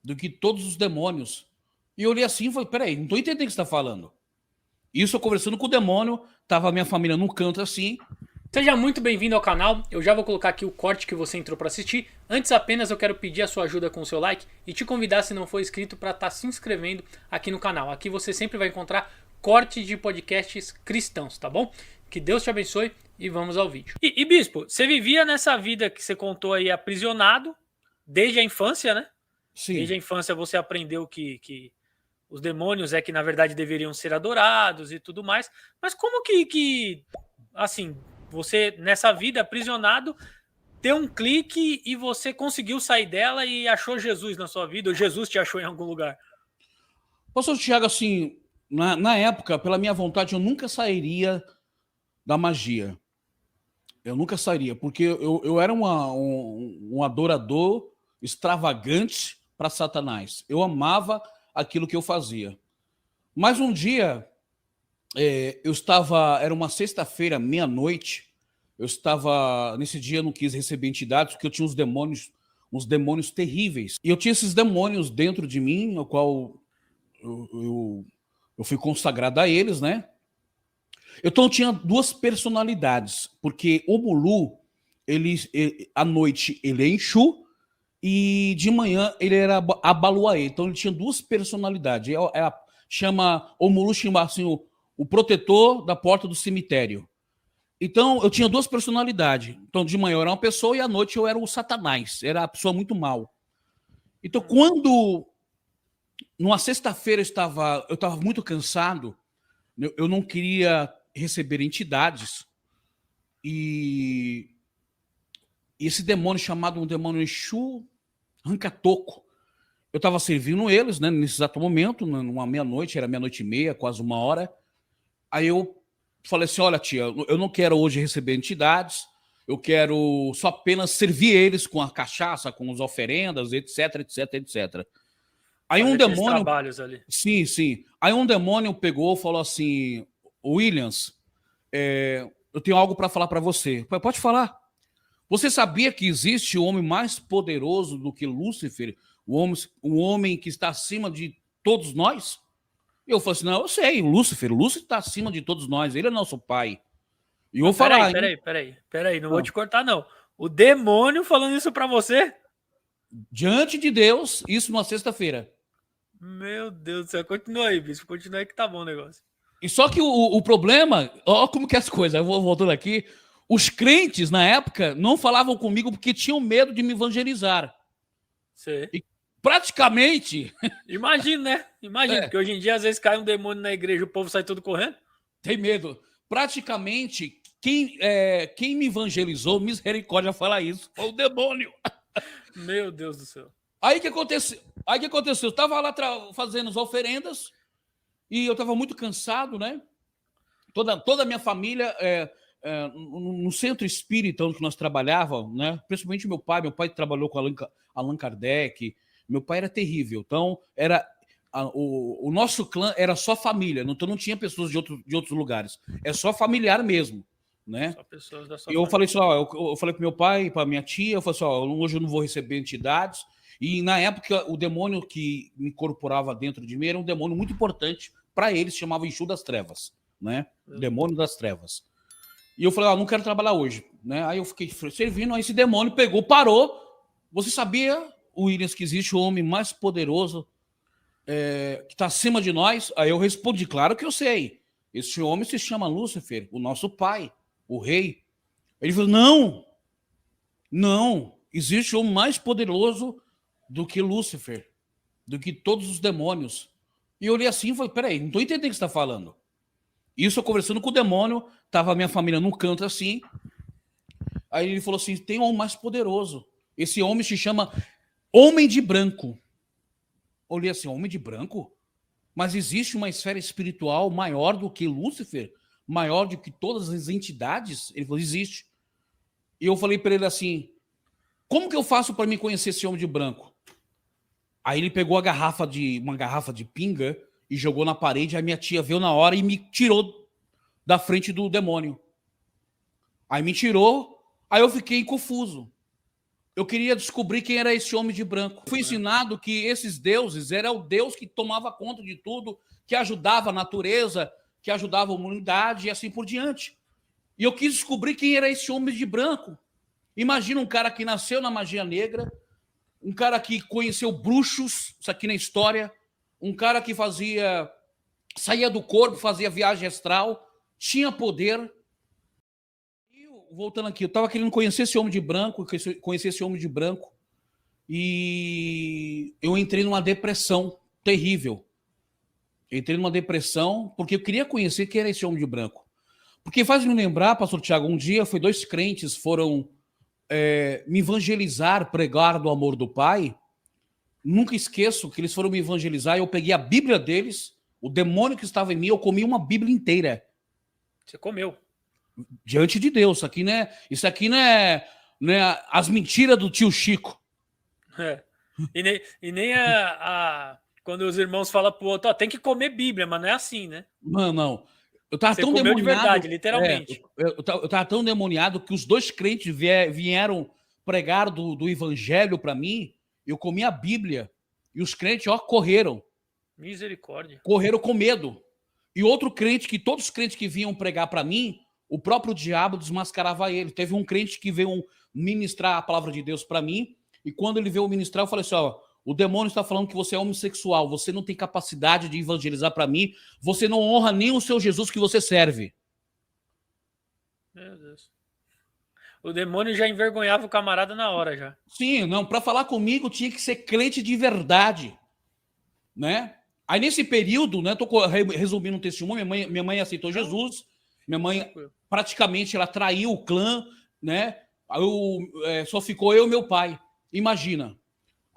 do que todos os demônios. E eu olhei assim e falei, peraí, não estou entendendo o que você está falando. Isso eu conversando com o demônio, tava a minha família num canto assim. Seja muito bem-vindo ao canal, eu já vou colocar aqui o corte que você entrou para assistir. Antes apenas eu quero pedir a sua ajuda com o seu like e te convidar, se não for inscrito, para estar se inscrevendo aqui no canal. Aqui você sempre vai encontrar cortes de podcasts cristãos, tá bom? Que Deus te abençoe e vamos ao vídeo. E Bispo, você vivia nessa vida que você contou aí aprisionado desde a infância, né? Desde a Sim. infância você aprendeu que os demônios é que na verdade deveriam ser adorados e tudo mais. Mas como que assim, você nessa vida aprisionado deu um clique e você conseguiu sair dela e achou Jesus na sua vida, ou Jesus te achou em algum lugar? Pastor Tiago, assim, na época, pela minha vontade, eu nunca sairia da magia. Eu nunca sairia, porque eu era um adorador extravagante para Satanás. Eu amava aquilo que eu fazia. Mas um dia, eu estava, era uma sexta-feira, meia-noite, eu estava, nesse dia eu não quis receber entidades, porque eu tinha uns demônios terríveis. E eu tinha esses demônios dentro de mim, o qual eu fui consagrado a eles, né? Então eu tinha duas personalidades, porque o Mulu, à noite ele é Exu e de manhã ele era Abaluaê. Então ele tinha duas personalidades. O Mulu chama assim o protetor da porta do cemitério. Então eu tinha duas personalidades. Então de manhã eu era uma pessoa e à noite eu era o Satanás, era a pessoa muito mal. Então quando numa sexta-feira eu estava muito cansado, eu não queria receber entidades e esse demônio chamado um demônio Exu Rancatoco, eu estava servindo eles, né, nesse exato momento, numa meia-noite, era meia-noite e meia, quase uma hora. Aí eu falei assim, olha tia, eu não quero hoje receber entidades, eu quero só apenas servir eles com a cachaça, com as oferendas, etc, etc, etc. Aí Fazer um aqueles demônio, trabalhos ali. sim, sim. Aí um demônio pegou e falou assim, Williams, eu tenho algo para falar para você. Pode falar. Você sabia que existe um homem mais poderoso do que Lúcifer? Um homem que está acima de todos nós? Eu falei assim, não, eu sei, Lúcifer está acima de todos nós, ele é nosso pai. E eu vou Não, peraí, falar, hein? peraí, não vou Ah, te cortar não. O demônio falando isso pra você? diante de Deus, isso numa sexta-feira. Meu Deus do céu, continua aí, Bispo, continua aí que tá bom o negócio. E só que o problema, ó como que é as coisas, eu vou voltando aqui, os crentes na época não falavam comigo porque tinham medo de me evangelizar. Você. E praticamente, Imagina, né? Imagina, é, porque hoje em dia às vezes cai um demônio na igreja, o povo sai todo correndo. tem medo. Praticamente, quem me evangelizou, misericórdia falar isso, foi o demônio. Meu Deus do céu. Aí que aconteceu? Eu estava lá fazendo as oferendas e eu estava muito cansado, né? Toda a minha família, no centro espírita onde nós trabalhávamos, né? Principalmente meu pai trabalhou com Allan Kardec, meu pai era terrível, então o nosso clã era só família, então não tinha pessoas de outros lugares, é só familiar mesmo, né? Só pessoas da sua E eu falei família. assim, ó, eu falei pro meu pai, pra minha tia, eu falei assim, ó, hoje eu não vou receber entidades. E na época, o demônio que me incorporava dentro de mim era um demônio muito importante para eles, chamava Exu das Trevas, né? Demônio das Trevas. E eu falei, ó, não quero trabalhar hoje, né? Aí eu fiquei servindo, aí esse demônio pegou, parou. Você sabia, Williams, que existe o homem mais poderoso que está acima de nós? Aí eu respondi, claro que eu sei. Esse homem se chama Lúcifer, o nosso pai, o rei. Ele falou, não, existe um mais poderoso do que Lúcifer, do que todos os demônios. E eu olhei assim e falei, peraí, não estou entendendo o que você está falando. Isso eu conversando com o demônio, estava a minha família num canto assim, aí ele falou assim, tem um mais poderoso. Esse homem se chama Homem de Branco. Olhei assim, Homem de Branco? Mas existe uma esfera espiritual maior do que Lúcifer? Maior do que todas as entidades? Ele falou, existe. E eu falei para ele assim, como que eu faço para me conhecer esse homem de branco? Aí ele pegou uma garrafa de pinga e jogou na parede. Aí minha tia veio na hora e me tirou da frente do demônio. Aí me tirou, aí eu fiquei confuso. eu queria descobrir quem era esse homem de branco. Fui ensinado que esses deuses eram o Deus que tomava conta de tudo, que ajudava a natureza, que ajudava a humanidade e assim por diante. E eu quis descobrir quem era esse homem de branco. Imagina um cara que nasceu na magia negra, um cara que conheceu bruxos, isso aqui na história, um cara que saía do corpo, fazia viagem astral, tinha poder. E voltando aqui, eu estava querendo conhecer esse homem de branco, e eu entrei numa depressão terrível. Entrei numa depressão porque eu queria conhecer quem era esse homem de branco. Porque faz me lembrar, pastor Tiago, um dia foi 2 crentes foram me evangelizar, pregar do amor do Pai. Nunca esqueço que eles foram me evangelizar e eu peguei a Bíblia deles, o demônio que estava em mim, eu comi uma Bíblia inteira. Você comeu. Diante de Deus. Isso aqui não é as mentiras do tio Chico. É. E nem quando os irmãos falam pro outro, ó, tem que comer Bíblia, mas não é assim, né? Não. Eu tava Você tão comeu de demoniado. verdade, literalmente. Eu tava tão demoniado que os 2 crentes vieram pregar do evangelho para mim. Eu comi a Bíblia e os crentes, correram. Misericórdia. Correram com medo. E outro crente, que todos os crentes que vinham pregar para mim, o próprio diabo desmascarava ele. Teve um crente que veio ministrar a palavra de Deus para mim, e quando ele veio ministrar, eu falei assim, o demônio está falando que você é homossexual, você não tem capacidade de evangelizar para mim, você não honra nem o seu Jesus que você serve. Meu Deus. O demônio já envergonhava o camarada na hora já. Sim, não, para falar comigo tinha que ser crente de verdade, né? Aí nesse período, né, tô resumindo um testemunho, minha mãe aceitou Jesus, minha mãe praticamente ela traiu o clã, né? Só ficou eu e meu pai. Imagina.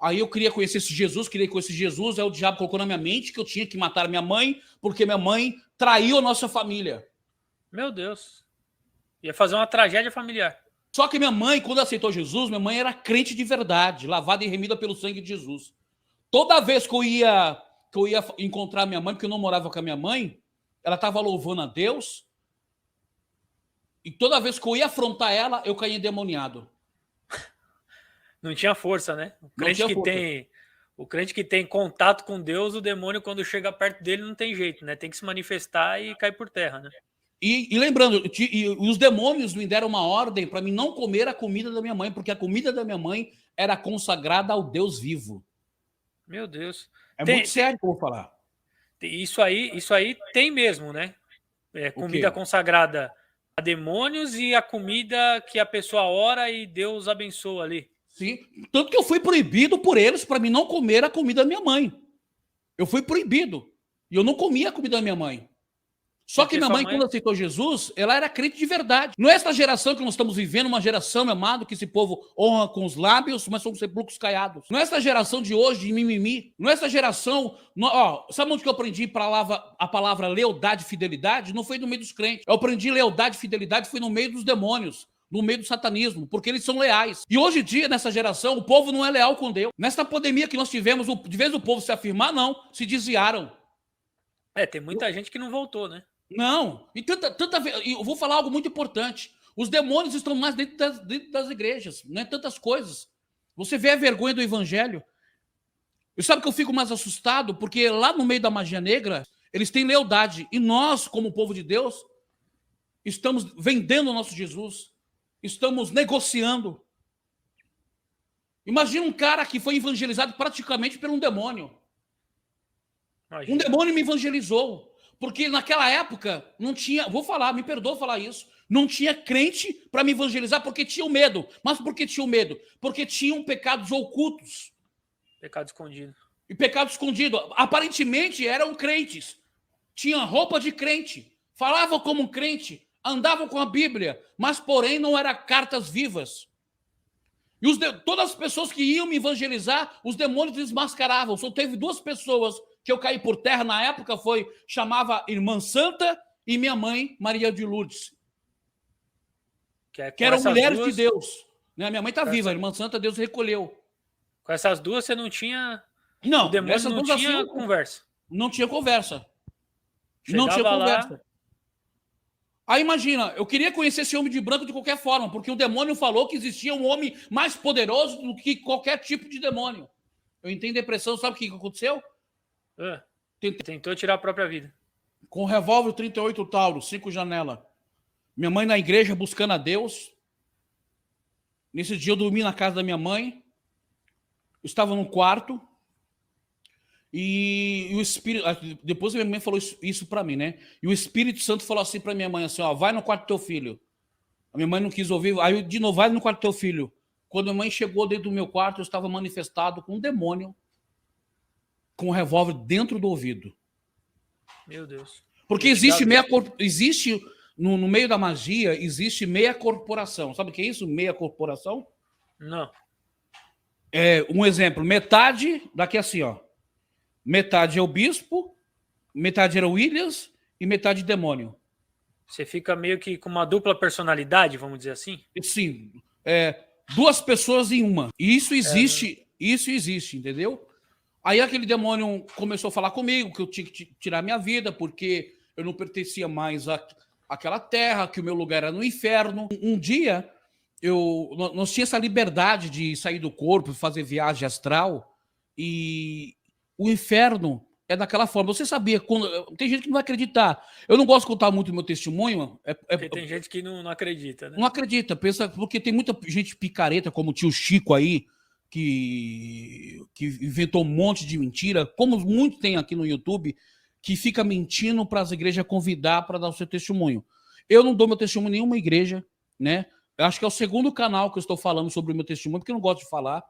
Aí eu queria conhecer esse Jesus, aí o diabo colocou na minha mente que eu tinha que matar minha mãe, porque minha mãe traiu a nossa família. Meu Deus. Ia fazer uma tragédia familiar. Só que minha mãe, quando aceitou Jesus, minha mãe era crente de verdade, lavada e remida pelo sangue de Jesus. Toda vez que eu ia encontrar minha mãe, porque eu não morava com a minha mãe, ela estava louvando a Deus, e toda vez que eu ia afrontar ela, eu caía endemoniado. Não tinha força, né? O crente que tem contato com Deus, o demônio, quando chega perto dele, não tem jeito, né? Tem que se manifestar e cair por terra, né? E lembrando, os demônios me deram uma ordem para mim não comer a comida da minha mãe, porque a comida da minha mãe era consagrada ao Deus vivo. Meu Deus. Muito sério que eu vou falar. Isso aí tem mesmo, né? Comida consagrada a demônios e a comida que a pessoa ora e Deus abençoa ali. Sim, tanto que eu fui proibido por eles para mim não comer a comida da minha mãe. Eu fui proibido. E eu não comia a comida da minha mãe. Só que minha mãe, quando aceitou Jesus, ela era crente de verdade. Não é essa geração que nós estamos vivendo, uma geração, meu amado, que esse povo honra com os lábios, mas são sepulcros caiados. Não é essa geração de hoje, de mimimi. Não é essa geração... sabe onde que eu aprendi a palavra lealdade e fidelidade? Não foi no meio dos crentes. Eu aprendi lealdade e fidelidade, foi no meio dos demônios, no meio do satanismo, porque eles são leais. E hoje em dia, nessa geração, o povo não é leal com Deus. Nessa pandemia que nós tivemos, de vez do povo se afirmar, não, se desviaram. Tem muita gente que não voltou, né? Não, e eu vou falar algo muito importante. Os demônios estão mais dentro das igrejas, não é tantas coisas. Você vê a vergonha do evangelho. E sabe que eu fico mais assustado? Porque lá no meio da magia negra, eles têm lealdade. E nós, como povo de Deus, estamos vendendo o nosso Jesus. Estamos negociando. Imagina um cara que foi evangelizado praticamente por um demônio. Imagina. Um demônio me evangelizou. Porque naquela época não tinha, me perdoa falar isso, não tinha crente para me evangelizar porque tinham medo. Mas por que tinham medo? Porque tinham pecados ocultos. Pecado escondido. E pecado escondido. Aparentemente eram crentes. Tinham roupa de crente. Falavam como crente. Andavam com a Bíblia. Mas, porém, não eram cartas vivas. E todas as pessoas que iam me evangelizar, os demônios desmascaravam. Só teve 2 pessoas que eu caí por terra na época, chamava Irmã Santa e minha mãe, Maria de Lourdes. Que eram mulheres de Deus. Né? Minha mãe está viva, a Irmã Santa, Deus recolheu. Com essas 2 você não tinha... Não, o demônio não tinha conversa. Não tinha conversa. Não tinha conversa. Aí imagina, eu queria conhecer esse homem de branco de qualquer forma, porque o demônio falou que existia um homem mais poderoso do que qualquer tipo de demônio. Eu entrei em depressão, sabe o que aconteceu? Tentou tirar a própria vida. Com o revólver 38 Tauro, 5 janela. Minha mãe na igreja buscando a Deus. Nesse dia eu dormi na casa da minha mãe. Eu estava no quarto. E o Espírito... Depois a minha mãe falou isso para mim, né? E o Espírito Santo falou assim para minha mãe, assim, ó, vai no quarto do teu filho. A minha mãe não quis ouvir. Aí, de novo, vai no quarto do teu filho. Quando minha mãe chegou dentro do meu quarto, eu estava manifestado com um demônio com um revólver dentro do ouvido. Meu Deus. Porque existe no meio da magia, existe meia corporação. Sabe o que é isso? Meia corporação? Não. É, um exemplo, metade daqui assim, ó. Metade é o bispo, metade era o Williams e metade demônio. Você fica meio que com uma dupla personalidade, vamos dizer assim? Sim, duas pessoas em uma. E isso existe, entendeu? Aí aquele demônio começou a falar comigo que eu tinha que tirar minha vida porque eu não pertencia mais àquela terra, que o meu lugar era no inferno. Um dia, nós tínhamos essa liberdade de sair do corpo, fazer viagem astral, e o inferno é daquela forma. Você sabia, tem gente que não vai acreditar. Eu não gosto de contar muito o meu testemunho. Porque tem gente que não acredita, né? Não acredita, pensa, porque tem muita gente picareta, como o tio Chico aí, que inventou um monte de mentira, como muito tem aqui no YouTube, que fica mentindo para as igrejas convidar para dar o seu testemunho. Eu não dou meu testemunho em nenhuma igreja, né? Eu acho que é o segundo canal que eu estou falando sobre o meu testemunho, porque eu não gosto de falar,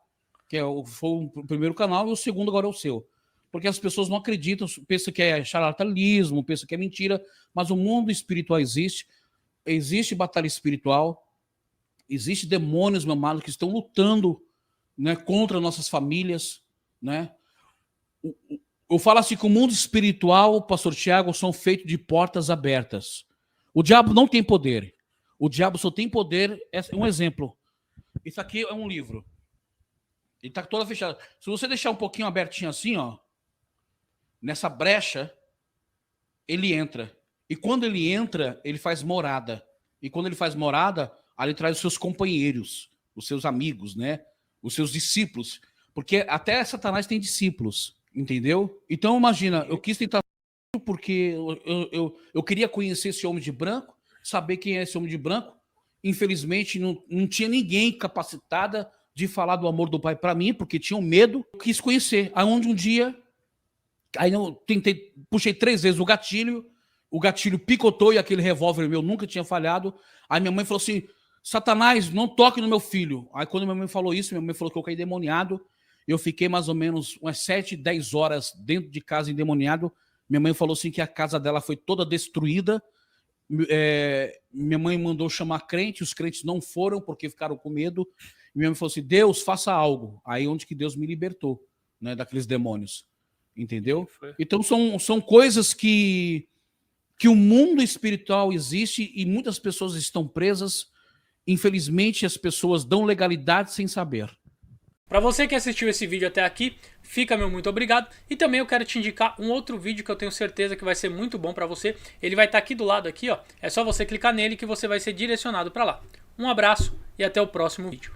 foi o primeiro canal e o segundo agora é o seu. Porque as pessoas não acreditam, pensam que é charlatanismo, pensam que é mentira, mas o mundo espiritual existe batalha espiritual, existe demônios, meu amado, que estão lutando, né, contra nossas famílias, né? Eu falo assim que o mundo espiritual, pastor Tiago, são feitos de portas abertas. O diabo não tem poder. O diabo só tem poder, um exemplo. Isso aqui é um livro. Ele está todo fechado. Se você deixar um pouquinho abertinho assim, ó, nessa brecha, ele entra. E quando ele entra, ele faz morada. E quando ele faz morada, aí ele traz os seus companheiros, os seus amigos, né? Os seus discípulos. Porque até Satanás tem discípulos, entendeu? Então, imagina, eu quis tentar porque eu queria conhecer esse homem de branco, saber quem é esse homem de branco. Infelizmente, não tinha ninguém capacitada de falar do amor do Pai para mim, porque tinham medo. Eu quis conhecer. Aí onde um dia, aí eu puxei 3 vezes o gatilho picotou e aquele revólver meu nunca tinha falhado. Aí minha mãe falou assim, Satanás, não toque no meu filho. Aí quando minha mãe falou isso, minha mãe falou que eu caí endemoniado. Eu fiquei mais ou menos umas 7, 10 horas dentro de casa endemoniado. Minha mãe falou assim que a casa dela foi toda destruída. Minha mãe mandou chamar crente, os crentes não foram porque ficaram com medo. Minha mãe falou assim, Deus, faça algo. Aí onde que Deus me libertou, né, daqueles demônios. Entendeu? Então são coisas que o mundo espiritual existe e muitas pessoas estão presas. Infelizmente, as pessoas dão legalidade sem saber. Para você que assistiu esse vídeo até aqui, fica meu muito obrigado. E também eu quero te indicar um outro vídeo que eu tenho certeza que vai ser muito bom para você. Ele vai estar aqui do lado, aqui, ó. É só você clicar nele que você vai ser direcionado para lá. Um abraço e até o próximo vídeo.